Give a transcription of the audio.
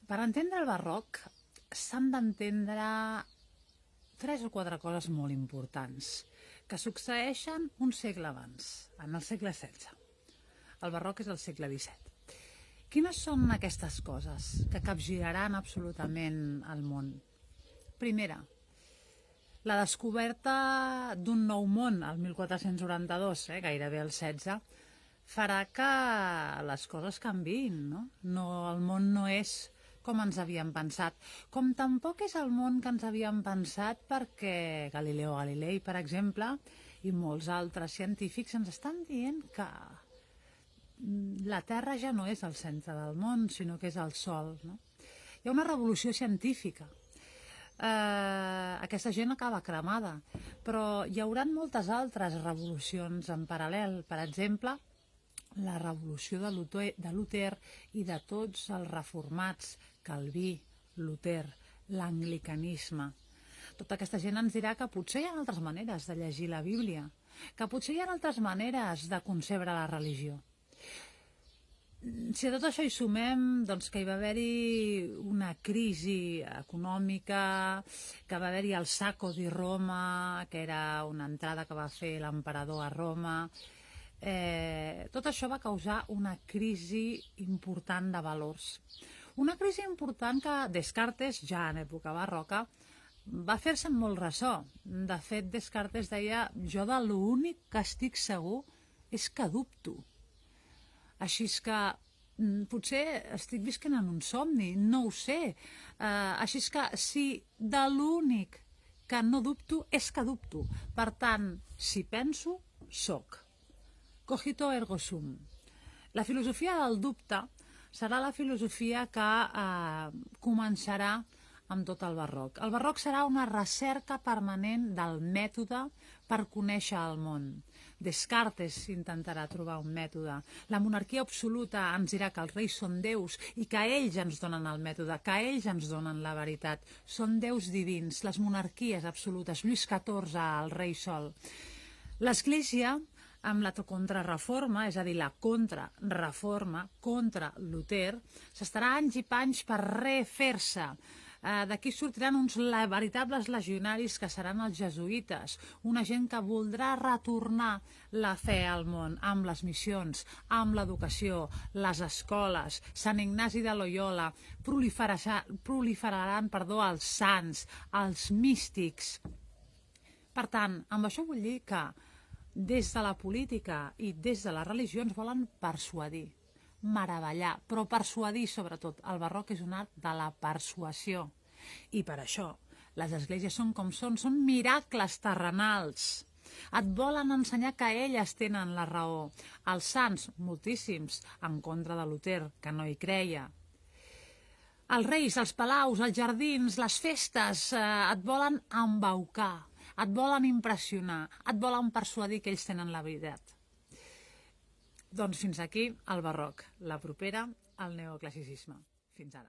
Per entendre el barroc s'han d'entendre 3 o 4 coses molt importants que succeeixen un segle abans, en el segle XVI. El barroc és el segle XVII. Quines són aquestes coses que capgiraran absolutament el món? Primera, la descoberta d'un nou món, el 1492, gairebé el 16, farà que les coses canviïn, no? El món no és com ens havíem pensat, com tampoc és el món que ens havíem pensat perquè Galileo Galilei, per exemple, i molts altres científics ens estan dient que la Terra ja no és el centre del món, sinó que és el Sol, no? Hi ha una revolució científica. Aquesta gent acaba cremada, però hi haurà moltes altres revolucions en paral·lel. Per exemple, la revolució de Luter i de tots els reformats, Calví, Luter, l'anglicanisme. Tota aquesta gent ens dirà que potser hi ha altres maneres de llegir la Bíblia, que potser hi ha altres maneres de concebre la religió. Si a tot això hi sumem que hi va haver-hi una crisi econòmica, que va haver-hi el Sacco di Roma, que era una entrada que va fer l'emperador a Roma, tot això va causar una crisi important de valors. Una crisi important que Descartes, ja en època barroca, va fer-se molt ressò. De fet, Descartes deia: jo de l'únic que estic segur és que dubto. Així és que potser estic visquent en un somni, no ho sé. Així és que si de l'únic que no dubto és que dubto. Per tant, si penso, soc. Cogito ergo sum. La filosofia del dubte serà la filosofia que començarà amb tot el barroc. El barroc serà una recerca permanent del mètode per conèixer el món. Descartes intentarà trobar un mètode. La monarquia absoluta ens dirà que els reis són déus i que ells ens donen el mètode, que ells ens donen la veritat. Són déus divins, les monarquies absolutes. Lluís XIV, el rei sol. L'Església, amb la contrarreforma, és a dir, la contrarreforma, contra Luter, s'estarà anys i panys per refer-se. D'aquí sortiran uns veritables legionaris que seran els jesuïtes, una gent que voldrà retornar la fe al món amb les missions, amb l'educació, les escoles, Sant Ignasi de Loyola, proliferaran els sants, els místics. Per tant, amb això vull dir que des de la política i des de la religió ens volen persuadir, meravellar, però persuadir sobretot. El barroc és un art de la persuasió. I per això les esglésies són com són miracles terrenals. Et volen ensenyar que elles tenen la raó. Els sants, moltíssims, en contra de Luter, que no hi creia. Els reis, els palaus, els jardins, les festes, et volen embaucar, et volen impressionar, et volen persuadir que ells tenen la veritat. Doncs fins aquí el barroc, la propera, el neoclassicisme. Fins ara.